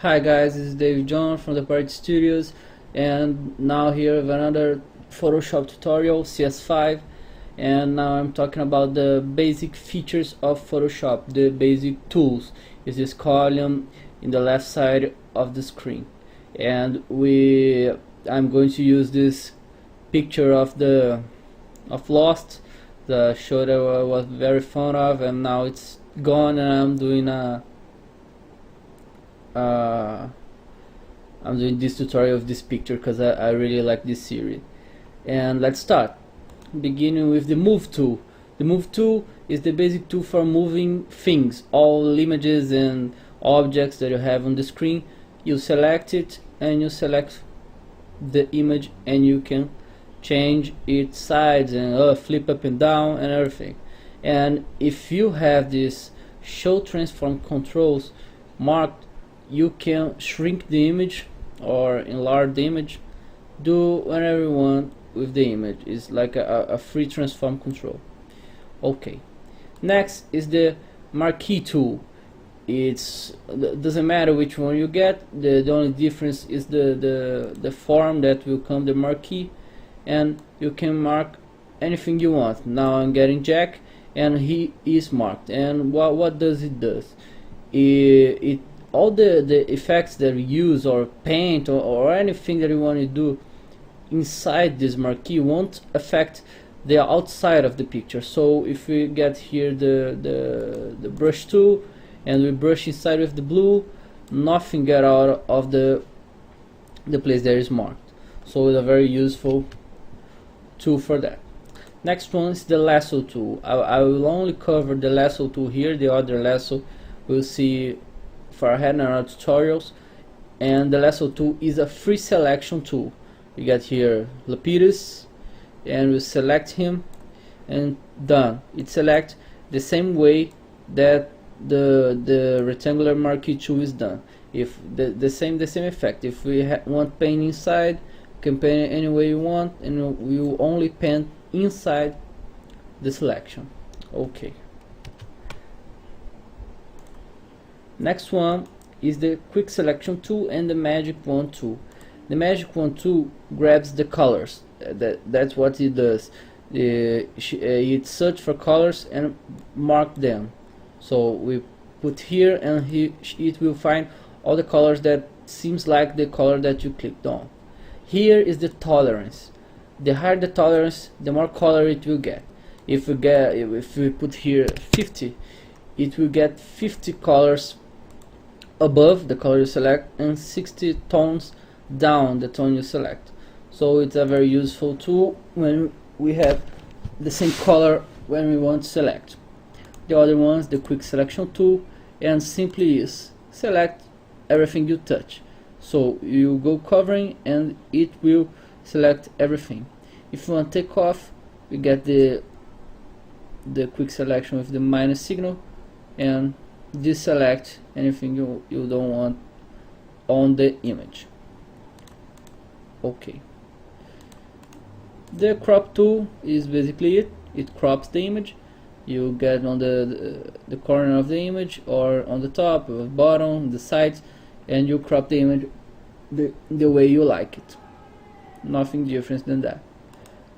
Hi guys, this is David John from the Party Studios, and now here with another Photoshop tutorial, CS5, and now I'm talking about the basic features of Photoshop, the basic tools. Is this column in the left side of the screen, and I'm going to use this picture of Lost, the show that I was very fond of, and now it's gone, and I'm doing this tutorial of this picture because I really like this series. And let's start, beginning with the move tool. The move tool is the basic tool for moving things, all images and objects that you have on the screen. You select it and you select the image, and you can change its sides and flip up and down and everything. And if you have this show transform controls marked, you can shrink the image or enlarge the image, do whatever you want with the image. It's like a free transform control. Okay, next is the marquee tool. It doesn't matter which one you get, the only difference is the form that will come the marquee, and you can mark anything you want. Now I'm getting Jack, and he is marked. And what does it does? It all the effects that we use, or paint, or anything that you want to do inside this marquee won't affect the outside of the picture. So if we get here the brush tool and we brush inside with the blue, nothing get out of the place that is marked. So it's a very useful tool for that. Next one is the lasso tool. I will only cover the lasso tool here. The other lasso we'll see far ahead in our tutorials. And the lasso tool is a free selection tool. You get here Lapidus, and we select him, and done. It selects the same way that the rectangular marquee tool is done. If the same effect. If we want paint inside, you can paint it any way you want, and we will only paint inside the selection. Okay. Next one is the quick selection tool and the magic wand tool. The magic wand tool grabs the colors. That's what it does. It search for colors and mark them. So we put here, and it will find all the colors that seems like the color that you clicked on. Here is the tolerance. The higher the tolerance, the more color it will get. If we put here 50, it will get 50 colors above the color you select, and 60 tones down the tone you select. So it's a very useful tool when we have the same color when we want to select. The other one is the quick selection tool, and simply is select everything you touch. So you go covering and it will select everything. If you want to take off, we get the quick selection with the minus signal, and deselect anything you don't want on the image. Okay. The crop tool is basically it crops the image. You get on the corner of the image, or on the top, or bottom, the sides, and you crop the image the way you like it. Nothing different than that.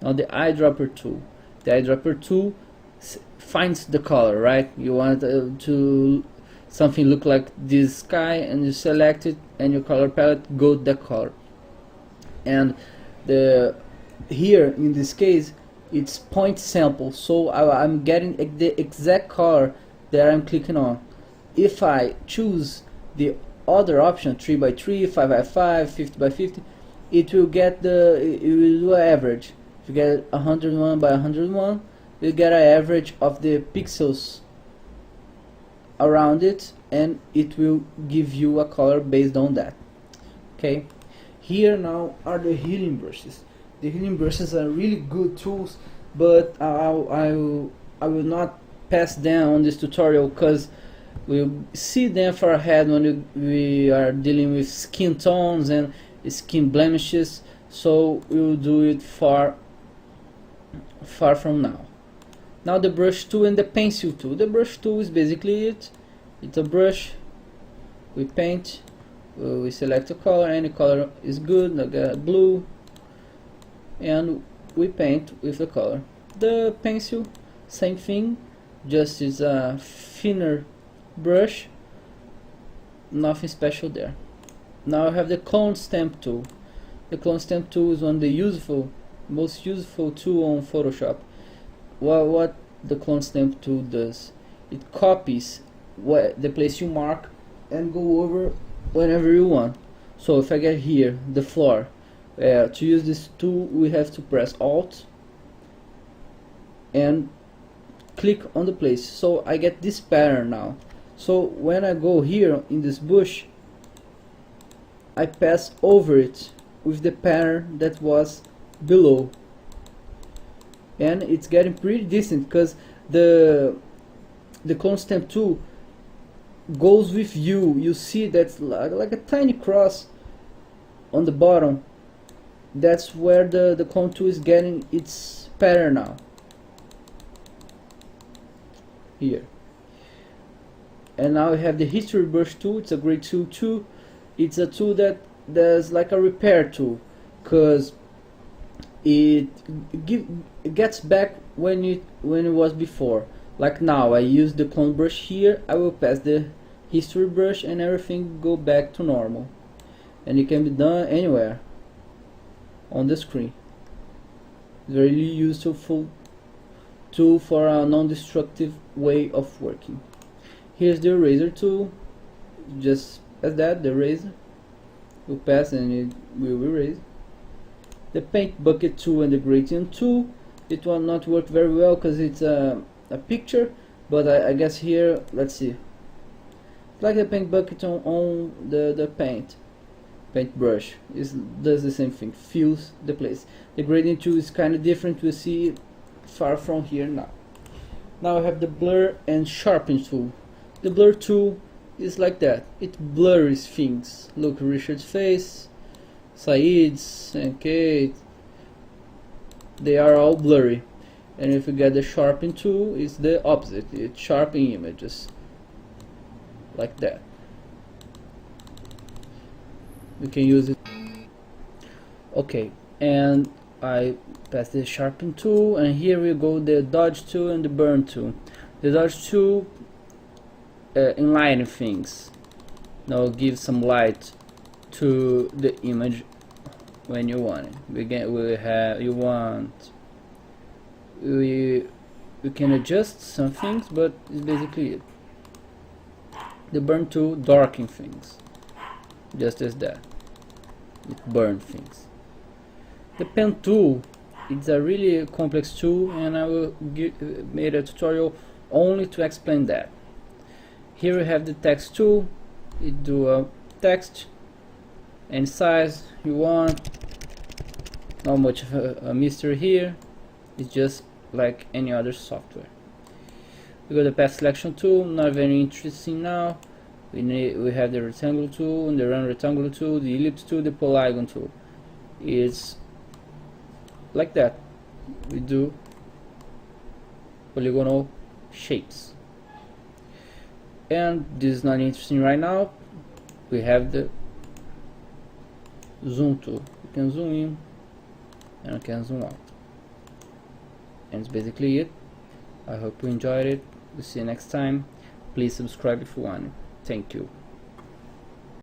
Now the eyedropper tool. The eyedropper tool finds the color, right? You want to something look like this sky, and you select it, and your color palette go to that color. And here in this case it's point sample, so I'm getting the exact color that I'm clicking on. If I choose the other option, 3x3, 5x5, 50x50, it will do an average. If you get 101 by 101, you get an average of the pixels around it, and it will give you a color based on that. Okay. Here now are the healing brushes. The healing brushes are really good tools, but I will not pass them on this tutorial because we'll see them far ahead when we are dealing with skin tones and skin blemishes. So we'll do it far from now. Now the brush tool and the pencil tool. The brush tool is basically it's a brush, we paint, we select a color, any color is good, like blue, and we paint with the color. The pencil, same thing, just is a thinner brush, nothing special there. Now I have the clone stamp tool. The clone stamp tool is one of the most useful tool on Photoshop. What the clone stamp tool does, it copies the place you mark and go over whenever you want. So if I get here the floor, to use this tool we have to press Alt and click on the place, so I get this pattern now. So when I go here in this bush, I pass over it with the pattern that was below, and it's getting pretty decent because the clone stamp tool goes with you see that's like a tiny cross on the bottom. That's where the clone tool is getting its pattern now, here. And now we have the history brush tool. It's a great tool too. It's a tool that does like a repair tool, because it gets back when it was before. Like now I use the clone brush here, I will pass the history brush and everything go back to normal, and it can be done anywhere on the screen. It's very useful tool for a non-destructive way of working. Here's the eraser tool, just as that, the eraser will pass and it will erase. The paint bucket tool and the gradient tool, it will not work very well because it's a picture, but I guess here, let's see, it's like the paint bucket on the paint brush, does the same thing, fills the place. The gradient tool is kind of different, we'll see it far from here now. Now I have the blur and sharpen tool. The blur tool is like that, it blurs things. Look, Richard's face, Said's and Kate, they are all blurry. And if you get the sharpen tool, it's the opposite, it's sharpening images like that. We can use it. Okay, and I pass the sharpen tool, and here we go the dodge tool and the burn tool. The dodge tool enlighten things. Now give some light to the image when you want it. We can adjust some things, but it's basically it. The burn tool darken things, just as that. It burns things. The pen tool, it's a really complex tool, and I will make a tutorial only to explain that. Here we have the text tool. It do a text any size you want. Not much of a mystery here. It's just like any other software. We got the path selection tool, not very interesting now. We have the rectangle tool and the round rectangle tool, the ellipse tool, the polygon tool. It's like that. We do polygonal shapes. And this is not interesting right now. We have the zoom tool. You can zoom in and you can zoom out. And it's basically it. I hope you enjoyed it. We'll see you next time. Please subscribe if you want. Thank you.